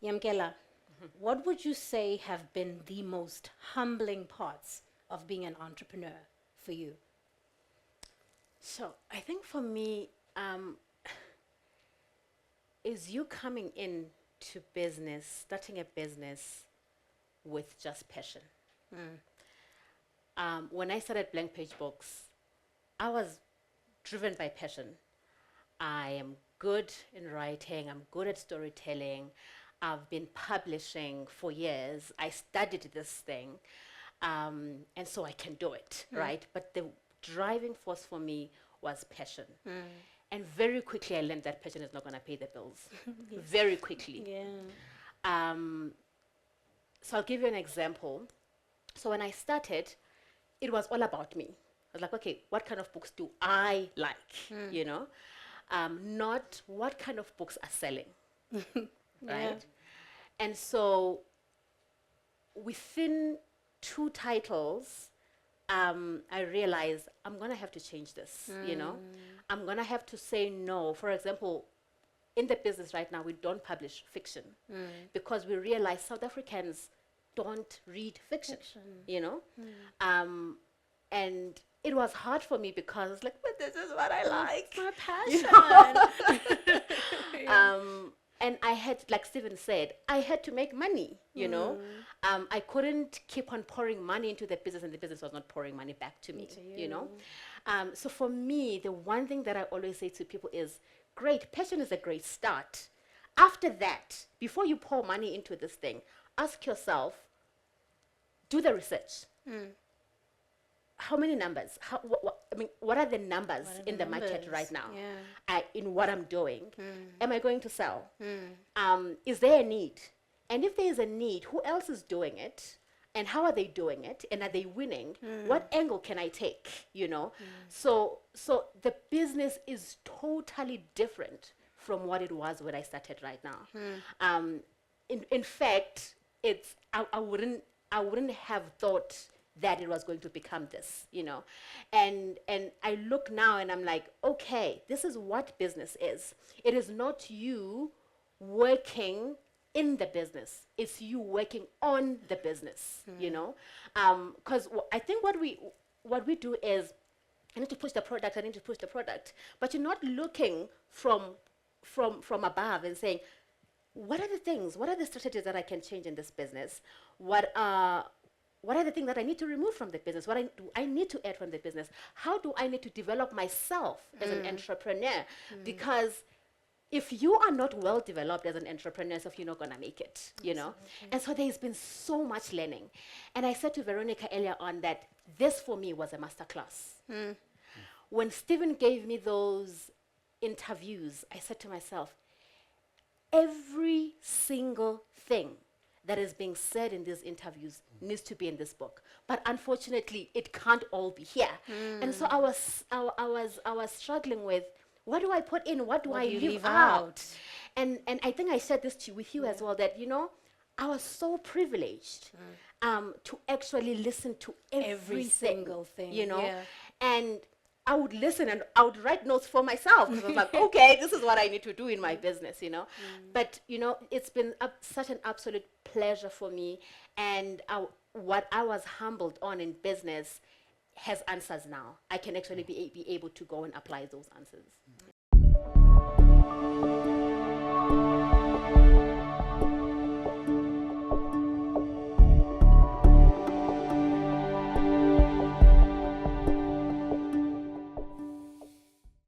Yamkela, what would you say have been the most humbling parts of being an entrepreneur for you? So I think for me, is you coming in to business, starting a business with just passion. When I started Blank Page Books, I was driven by passion. I am good in writing, I'm good at storytelling. I've been publishing for years. I studied this thing, and so I can do it, right? But the driving force for me was passion. And very quickly I learned that passion is not going to pay the bills. Very quickly. Yeah. So I'll give you an example. So when I started, it was all about me. I was like, okay, what kind of books do I like? You know, not what kind of books are selling, right? And so within 2 titles, I realized I'm gonna have to change this. You know, I'm gonna have to say no. For example, in the business right now, we don't publish fiction because we realize South Africans don't read fiction. You know, and it was hard for me because it's like, but this is what I like. My passion. You know? And I had, like Steven said, I had to make money, you know. I couldn't keep on pouring money into the business and the business was not pouring money back to me, you know. So for me, the one thing that I always say to people is, great, passion is a great start. After that, before you pour money into this thing, ask yourself, do the research. How many numbers? I mean, what are the numbers in the market right now? In what I'm doing? Am I going to sell? Is there a need? And if there is a need, who else is doing it? And how are they doing it? And are they winning? What angle can I take? You know? So the business is totally different from what it was when I started right now. In fact, I wouldn't have thought that it was going to become this, you know. And I look now and I'm like, okay, this is what business is. It is not you working in the business. It's you working on the business, you know. Because I think what we do is, I need to push the product, but you're not looking from above and saying, what are the things, what are the strategies that I can change in this business? What are the things that I need to remove from the business? What do I need to add from the business? How do I need to develop myself as an entrepreneur? Because if you are not well developed as an entrepreneur, so you're not going to make it, you know? And so there's been so much learning. And I said to Veronica earlier on that this for me was a masterclass. When Steven gave me those interviews, I said to myself, every single thing that is being said in these interviews needs to be in this book, but unfortunately, it can't all be here. And so I was struggling with, what do I put in? What do I leave out? And I think I said this with you as well, that, you know, I was so privileged to actually listen to every single thing, you know, and I would listen and I would write notes for myself. I was like, okay, this is what I need to do in my business, you know. But, you know, it's been such an absolute pleasure for me. And what I was humbled on in business has answers now. I can actually be able to go and apply those answers.